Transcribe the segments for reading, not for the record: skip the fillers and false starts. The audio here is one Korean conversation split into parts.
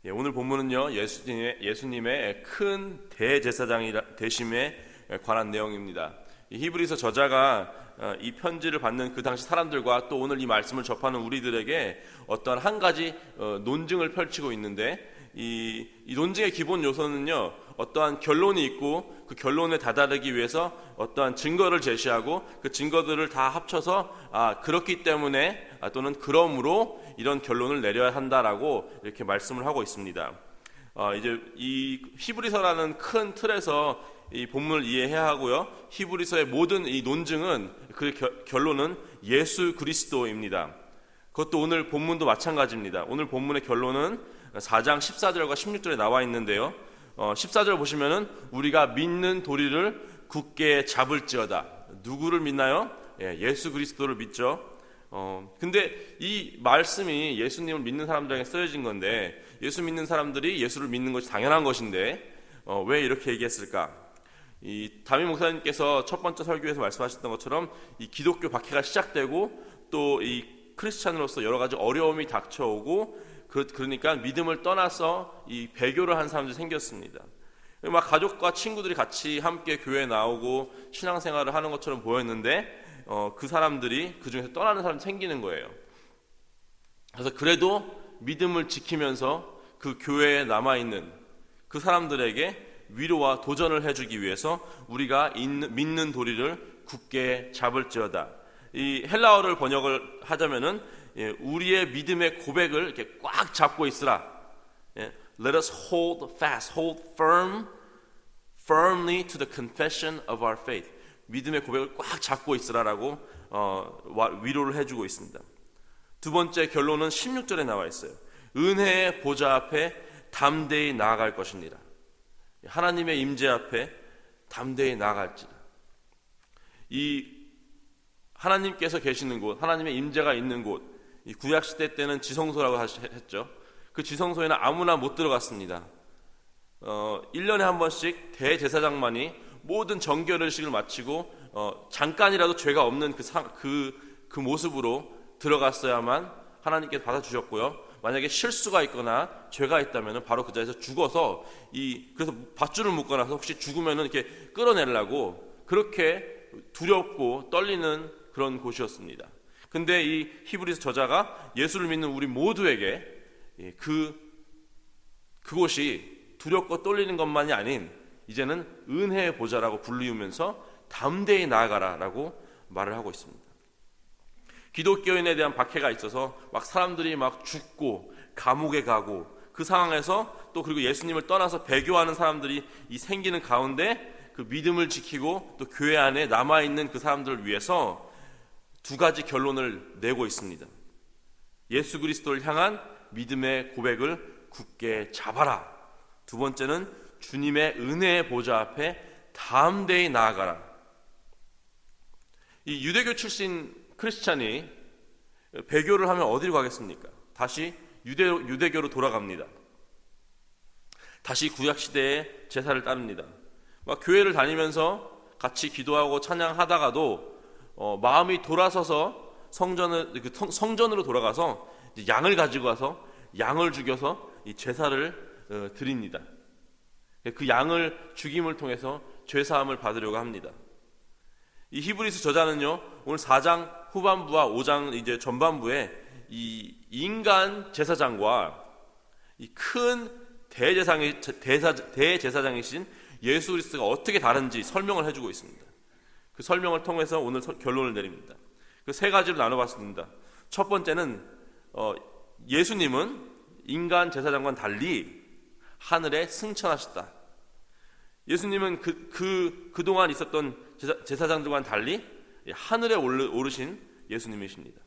오늘 본문은요, 예수님의 큰 대제사장이 되심에 관한 내용입니다. 히브리서 저자가 이 편지를 받는 그 당시 사람들과 또 오늘 이 말씀을 접하는 우리들에게 어떠한 한 가지 논증을 펼치고 있는데, 이 논증의 기본 요소는요, 어떠한 결론이 있고 그 결론에 다다르기 위해서 어떠한 증거를 제시하고 그 증거들을 다 합쳐서 그렇기 때문에 또는 그러므로 이런 결론을 내려야 한다라고 이렇게 말씀을 하고 있습니다. 이제 이 히브리서라는 큰 틀에서 이 본문을 이해해야 하고요. 히브리서의 모든 이 논증은 그 결론은 예수 그리스도입니다. 그것도 오늘 본문도 마찬가지입니다. 오늘 본문의 결론은 4장 14절과 16절에 나와 있는데요. 14절 보시면은 우리가 믿는 도리를 굳게 잡을지어다. 누구를 믿나요? 예수 그리스도를 믿죠. 근데 이 말씀이 예수님을 믿는 사람들에게 쓰여진 건데, 예수 믿는 사람들이 예수를 믿는 것이 당연한 것인데 왜 이렇게 얘기했을까? 이 담임 목사님께서 첫 번째 설교에서 말씀하셨던 것처럼 이 기독교 박해가 시작되고 또 이 크리스찬으로서 여러 가지 어려움이 닥쳐오고 그러니까 믿음을 떠나서 이 배교를 한 사람들이 생겼습니다. 막 가족과 친구들이 같이 함께 교회에 나오고 신앙생활을 하는 것처럼 보였는데 그 사람들이 그 중에서 떠나는 사람이 생기는 거예요. 그래서 그래도 믿음을 지키면서 그 교회에 남아있는 그 사람들에게 위로와 도전을 해주기 위해서 우리가 믿는 도리를 굳게 잡을지어다. 이 헬라어를 번역을 하자면은 우리의 믿음의 고백을 이렇게 꽉 잡고 있으라. Let us hold fast, hold firmly to the confession of our faith. 믿음의 고백을 꽉 잡고 있으라라고 위로를 해주고 있습니다. 두 번째 결론은 16절에 나와 있어요. 은혜의 보좌 앞에 담대히 나아갈 것입니다. 하나님의 임재 앞에 담대히 나아갈지라. 이 하나님께서 계시는 곳, 하나님의 임재가 있는 곳, 이 구약시대 때는 지성소라고 했죠. 그 지성소에는 아무나 못 들어갔습니다. 1년에 한 번씩 대제사장만이 모든 정결의식을 마치고 잠깐이라도 죄가 없는 그 모습으로 들어갔어야만 하나님께서 받아주셨고요. 만약에 실수가 있거나 죄가 있다면 바로 그 자리에서 죽어서 그래서 밧줄을 묶어놔서 혹시 죽으면 이렇게 끌어내려고 그렇게 두렵고 떨리는 그런 곳이었습니다. 근데 이 히브리서 저자가 예수를 믿는 우리 모두에게 그곳이 두렵고 떨리는 것만이 아닌 이제는 은혜의 보좌라고 불리우면서 담대히 나아가라라고 말을 하고 있습니다. 기독교인에 대한 박해가 있어서 막 사람들이 막 죽고 감옥에 가고 그 상황에서 또 그리고 예수님을 떠나서 배교하는 사람들이 생기는 가운데 그 믿음을 지키고 또 교회 안에 남아있는 그 사람들을 위해서 두 가지 결론을 내고 있습니다. 예수 그리스도를 향한 믿음의 고백을 굳게 잡아라. 두 번째는 주님의 은혜의 보좌 앞에 담대히 나아가라. 이 유대교 출신 크리스찬이 배교를 하면 어디로 가겠습니까? 다시 유대교로 돌아갑니다. 다시 구약시대의 제사를 따릅니다. 막 교회를 다니면서 같이 기도하고 찬양하다가도 마음이 돌아서서 성전으로 돌아가서 양을 가지고 와서 양을 죽여서 이 제사를 드립니다. 그 양을 죽임을 통해서 죄사함을 받으려고 합니다. 이 히브리서 저자는요, 오늘 4장 후반부와 5장 이제 전반부에 이 인간 제사장과 이 큰 대제사장이신 예수 그리스도가 어떻게 다른지 설명을 해주고 있습니다. 그 설명을 통해서 오늘 결론을 내립니다. 그 세 가지로 나눠봤습니다. 첫 번째는 예수님은 인간 제사장과는 달리 하늘에 승천하셨다. 예수님은 그동안 있었던 제사장들과는 달리 하늘에 오르신 예수님이십니다.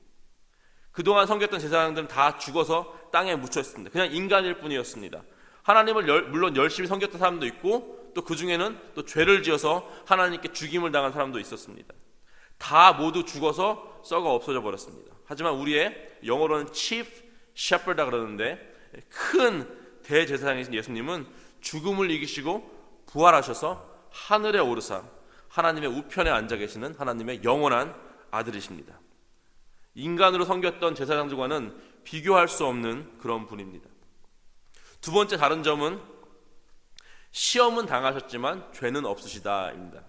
그동안 섬겼던 제사장들은 다 죽어서 땅에 묻혀 있습니다. 그냥 인간일 뿐이었습니다. 하나님을 물론 열심히 섬겼던 사람도 있고 또 그 중에는 또 죄를 지어서 하나님께 죽임을 당한 사람도 있었습니다. 다 모두 죽어서 썩어 없어져 버렸습니다. 하지만 우리의 영어로는 chief shepherd이라고 그러는데 큰 대제사장이신 예수님은 죽음을 이기시고 부활하셔서 하늘에 오르사 하나님의 우편에 앉아 계시는 하나님의 영원한 아들이십니다. 인간으로 섬겼던 제사장들과는 비교할 수 없는 그런 분입니다. 두 번째 다른 점은 시험은 당하셨지만 죄는 없으시다입니다.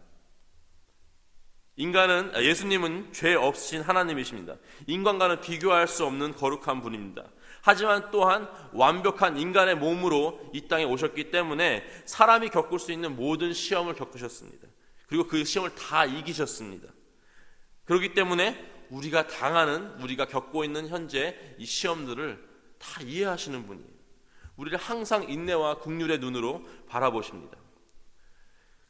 예수님은 죄 없으신 하나님이십니다. 인간과는 비교할 수 없는 거룩한 분입니다. 하지만 또한 완벽한 인간의 몸으로 이 땅에 오셨기 때문에 사람이 겪을 수 있는 모든 시험을 겪으셨습니다. 그리고 그 시험을 다 이기셨습니다. 그렇기 때문에 우리가 겪고 있는 현재 이 시험들을 다 이해하시는 분이에요. 우리를 항상 인내와 긍휼의 눈으로 바라보십니다.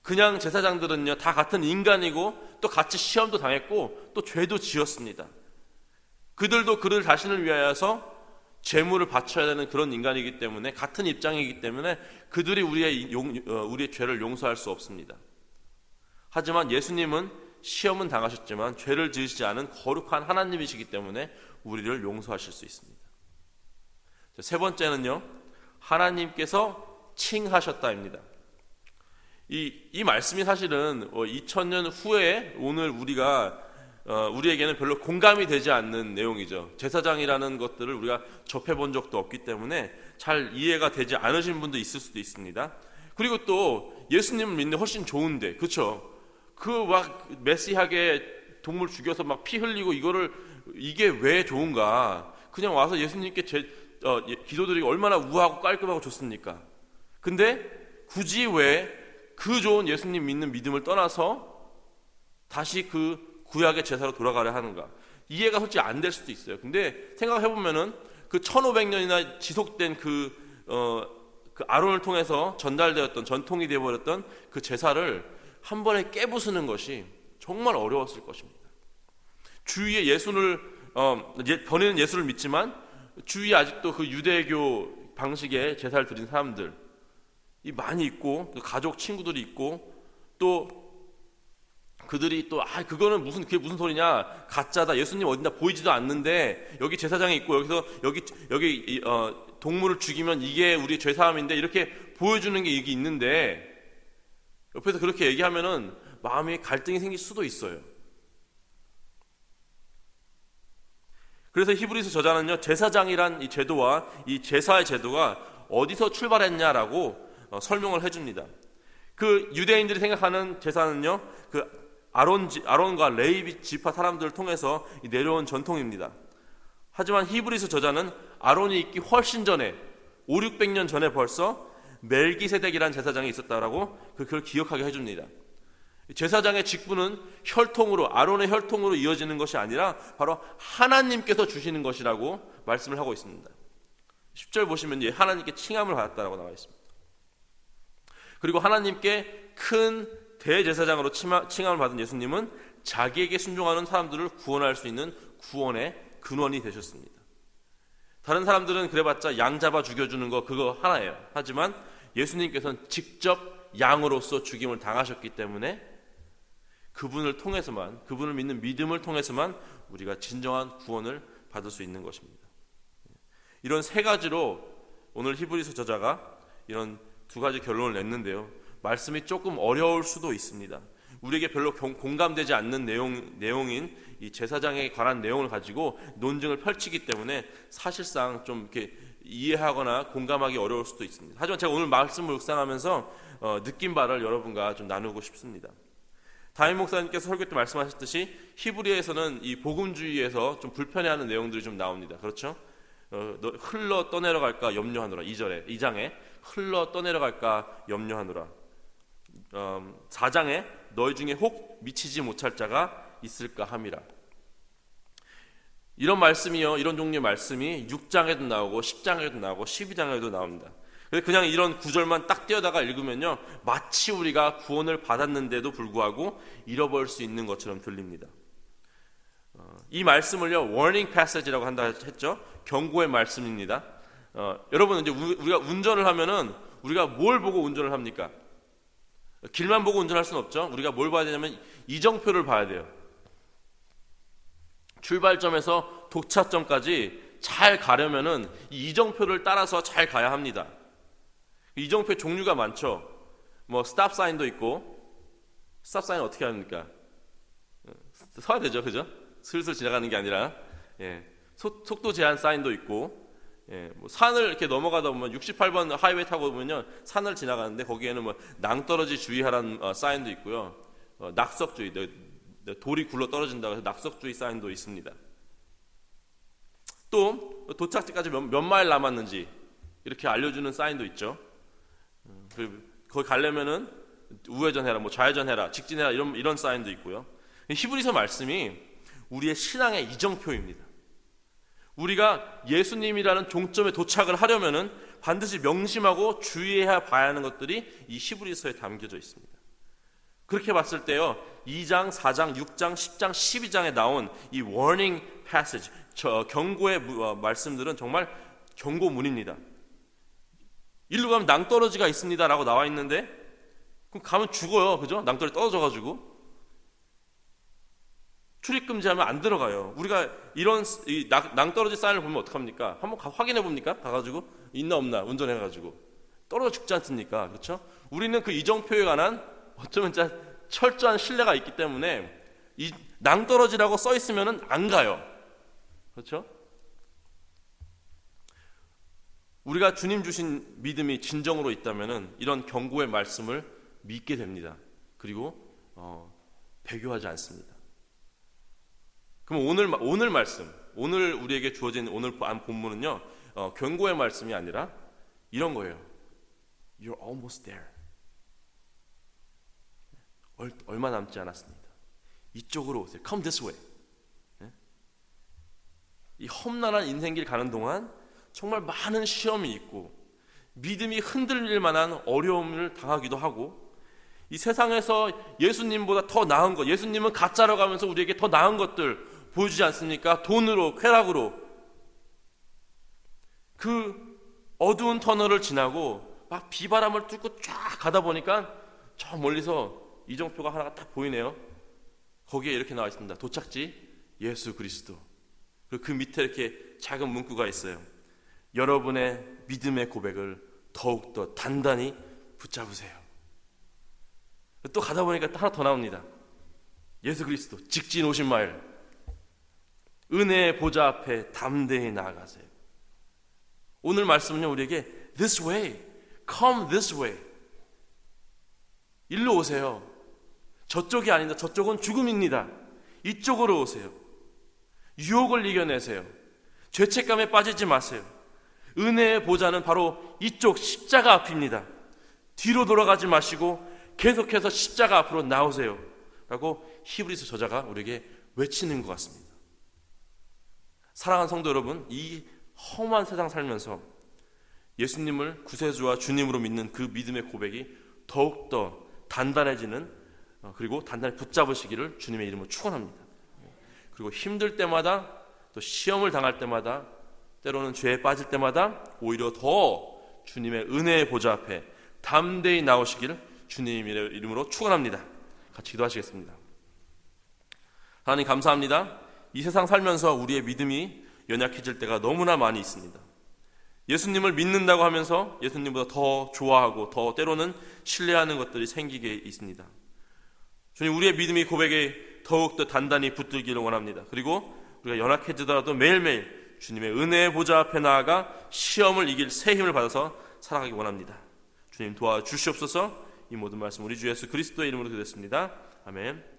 그냥 제사장들은요, 다 같은 인간이고 또 같이 시험도 당했고 또 죄도 지었습니다. 그들도 그들 자신을 위하여서 제물을 바쳐야 되는 그런 인간이기 때문에, 같은 입장이기 때문에 그들이 우리의 죄를 용서할 수 없습니다. 하지만 예수님은 시험은 당하셨지만 죄를 지으시지 않은 거룩한 하나님이시기 때문에 우리를 용서하실 수 있습니다. 세 번째는요, 하나님께서 칭하셨다입니다. 이 말씀이 사실은 2000년 후에 오늘 우리에게는 별로 공감이 되지 않는 내용이죠. 제사장이라는 것들을 우리가 접해본 적도 없기 때문에 잘 이해가 되지 않으신 분도 있을 수도 있습니다. 그리고 또 예수님을 믿는 훨씬 좋은데, 그렇죠? 그 막 메시하게 동물 죽여서 막 피 흘리고 이게 왜 좋은가? 그냥 와서 예수님께 기도드리기 얼마나 우아하고 깔끔하고 좋습니까? 근데 굳이 왜 그 좋은 예수님 믿는 믿음을 떠나서 다시 그 구약의 제사로 돌아가려 하는가? 이해가 솔직히 안 될 수도 있어요. 근데 생각해보면은 그 1500년이나 지속된 그 아론을 통해서 전달되었던, 전통이 되어버렸던 그 제사를 한 번에 깨부수는 것이 정말 어려웠을 것입니다. 주위에 번에는 예수를 믿지만 주위에 아직도 그 유대교 방식의 제사를 드린 사람들이 많이 있고, 가족, 친구들이 있고, 또 그들이 또 그게 무슨 소리냐, 가짜다, 예수님 어딘가 보이지도 않는데 여기 제사장이 있고 여기 동물을 죽이면 이게 우리 죄사함인데, 이렇게 보여주는 게 이게 있는데 옆에서 그렇게 얘기하면은 마음에 갈등이 생길 수도 있어요. 그래서 히브리서 저자는요, 제사장이란 이 제도와 이 제사의 제도가 어디서 출발했냐라고 설명을 해줍니다. 그 유대인들이 생각하는 제사는요, 그 아론과 레위 지파 사람들을 통해서 내려온 전통입니다. 하지만 히브리서 저자는 아론이 있기 훨씬 전에 500~600년 전에 벌써 멜기세덱이라는 제사장이 있었다라고 그걸 기억하게 해줍니다. 제사장의 직분은 아론의 혈통으로 이어지는 것이 아니라 바로 하나님께서 주시는 것이라고 말씀을 하고 있습니다. 10절 보시면 하나님께 칭함을 받았다라고 나와 있습니다. 그리고 하나님께 큰 대제사장으로 칭함을 받은 예수님은 자기에게 순종하는 사람들을 구원할 수 있는 구원의 근원이 되셨습니다. 다른 사람들은 그래봤자 양 잡아 죽여주는 거 그거 하나예요. 하지만 예수님께서는 직접 양으로서 죽임을 당하셨기 때문에 그분을 믿는 믿음을 통해서만 우리가 진정한 구원을 받을 수 있는 것입니다. 이런 세 가지로 오늘 히브리서 저자가 이런 두 가지 결론을 냈는데요, 말씀이 조금 어려울 수도 있습니다. 우리에게 별로 공감되지 않는 내용인 이 제사장에 관한 내용을 가지고 논증을 펼치기 때문에 사실상 좀 이렇게 이해하거나 공감하기 어려울 수도 있습니다. 하지만 제가 오늘 말씀을 묵상하면서 느낀 바를 여러분과 좀 나누고 싶습니다. 담임 목사님께서 설교 때 말씀하셨듯이 히브리에서는 이 복음주의에서 좀 불편해하는 내용들이 좀 나옵니다. 그렇죠? 흘러 떠내려갈까 염려하노라. 2장에 흘러 떠내려갈까 염려하노라. 4장에 너희 중에 혹 미치지 못할 자가 있을까 함이라. 이런 말씀이요, 이런 종류의 말씀이 6장에도 나오고 10장에도 나오고 12장에도 나옵니다. 그래서 그냥 이런 구절만 딱 띄어다가 읽으면요, 마치 우리가 구원을 받았는데도 불구하고 잃어버릴 수 있는 것처럼 들립니다. 이 말씀을요, warning passage라고 한다 했죠. 경고의 말씀입니다. 여러분, 이제 우리가 운전을 하면은 우리가 뭘 보고 운전을 합니까? 길만 보고 운전할 수는 없죠. 우리가 뭘 봐야 되냐면 이정표를 봐야 돼요. 출발점에서 도착점까지 잘 가려면은 이 이정표를 따라서 잘 가야 합니다. 이정표 종류가 많죠. 스탑 사인도 있고, 스탑 사인 어떻게 합니까? 서야 되죠, 그죠? 슬슬 지나가는 게 아니라, 속도 제한 사인도 있고, 뭐 산을 이렇게 넘어가다 보면 68번 하이웨이 타고 보면요, 산을 지나가는데 거기에는 뭐 낭떠러지 주의하라는 사인도 있고요, 낙석주의, 돌이 굴러 떨어진다고 해서 낙석주의 사인도 있습니다. 또 도착지까지 몇 마일 남았는지 이렇게 알려주는 사인도 있죠. 그리고 거기 가려면은 우회전해라, 뭐 좌회전해라, 직진해라, 이런 사인도 있고요. 히브리서 말씀이 우리의 신앙의 이정표입니다. 우리가 예수님이라는 종점에 도착을 하려면은 반드시 명심하고 주의해야 봐야 하는 것들이 이 히브리서에 담겨져 있습니다. 그렇게 봤을 때요, 2장, 4장, 6장, 10장, 12장에 나온 이 warning passage, 경고의 말씀들은 정말 경고문입니다. 일로 가면 낭떠러지가 있습니다 라고 나와 있는데, 그럼 가면 죽어요. 그죠? 낭떠러지 떨어져가지고. 출입금지하면 안 들어가요. 우리가 이런 낭떠러지 사인을 보면 어떡합니까? 한번 확인해 봅니까? 가가지고 있나 없나 운전해가지고 떨어져 죽지 않습니까? 그렇죠? 우리는 그 이정표에 관한 어쩌면 진짜 철저한 신뢰가 있기 때문에 이 낭떠러지라고 써 있으면은 안 가요. 그렇죠? 우리가 주님 주신 믿음이 진정으로 있다면은 이런 경고의 말씀을 믿게 됩니다. 그리고 배교하지 않습니다. 그럼 오늘 말씀, 오늘 우리에게 주어진 오늘 본문은요, 경고의 말씀이 아니라 이런 거예요. You're almost there. 얼마 남지 않았습니다. 이쪽으로 오세요. Come this way. 이 험난한 인생길 가는 동안 정말 많은 시험이 있고 믿음이 흔들릴 만한 어려움을 당하기도 하고, 이 세상에서 예수님보다 더 나은 것, 예수님은 가짜라고 하면서 우리에게 더 나은 것들 보여주지 않습니까? 돈으로, 쾌락으로. 그 어두운 터널을 지나고 막 비바람을 뚫고 쫙 가다 보니까 저 멀리서 이정표가 하나가 딱 보이네요. 거기에 이렇게 나와 있습니다. 도착지 예수 그리스도. 그리고 그 밑에 이렇게 작은 문구가 있어요. 여러분의 믿음의 고백을 더욱더 단단히 붙잡으세요. 또 가다 보니까 하나 더 나옵니다. 예수 그리스도 직진 50마일. 은혜의 보좌 앞에 담대히 나아가세요. 오늘 말씀은요, 우리에게 this way, come this way. 일로 오세요. 저쪽이 아니다. 저쪽은 죽음입니다. 이쪽으로 오세요. 유혹을 이겨내세요. 죄책감에 빠지지 마세요. 은혜의 보좌는 바로 이쪽 십자가 앞입니다. 뒤로 돌아가지 마시고 계속해서 십자가 앞으로 나오세요 라고 히브리서 저자가 우리에게 외치는 것 같습니다. 사랑하는 성도 여러분, 이 험한 세상 살면서 예수님을 구세주와 주님으로 믿는 그 믿음의 고백이 더욱더 단단해지는, 그리고 단단히 붙잡으시기를 주님의 이름으로 축원합니다. 그리고 힘들 때마다, 또 시험을 당할 때마다, 때로는 죄에 빠질 때마다 오히려 더 주님의 은혜의 보좌 앞에 담대히 나오시기를 주님의 이름으로 축원합니다. 같이 기도하시겠습니다. 하나님 감사합니다. 이 세상 살면서 우리의 믿음이 연약해질 때가 너무나 많이 있습니다. 예수님을 믿는다고 하면서 예수님보다 더 좋아하고 더 때로는 신뢰하는 것들이 생기게 있습니다. 주님, 우리의 믿음이 고백에 더욱더 단단히 붙들기를 원합니다. 그리고 우리가 연약해지더라도 매일매일 주님의 은혜의 보좌 앞에 나아가 시험을 이길 새 힘을 받아서 살아가기 원합니다. 주님 도와주시옵소서. 이 모든 말씀 우리 주 예수 그리스도의 이름으로 기도했습니다. 아멘.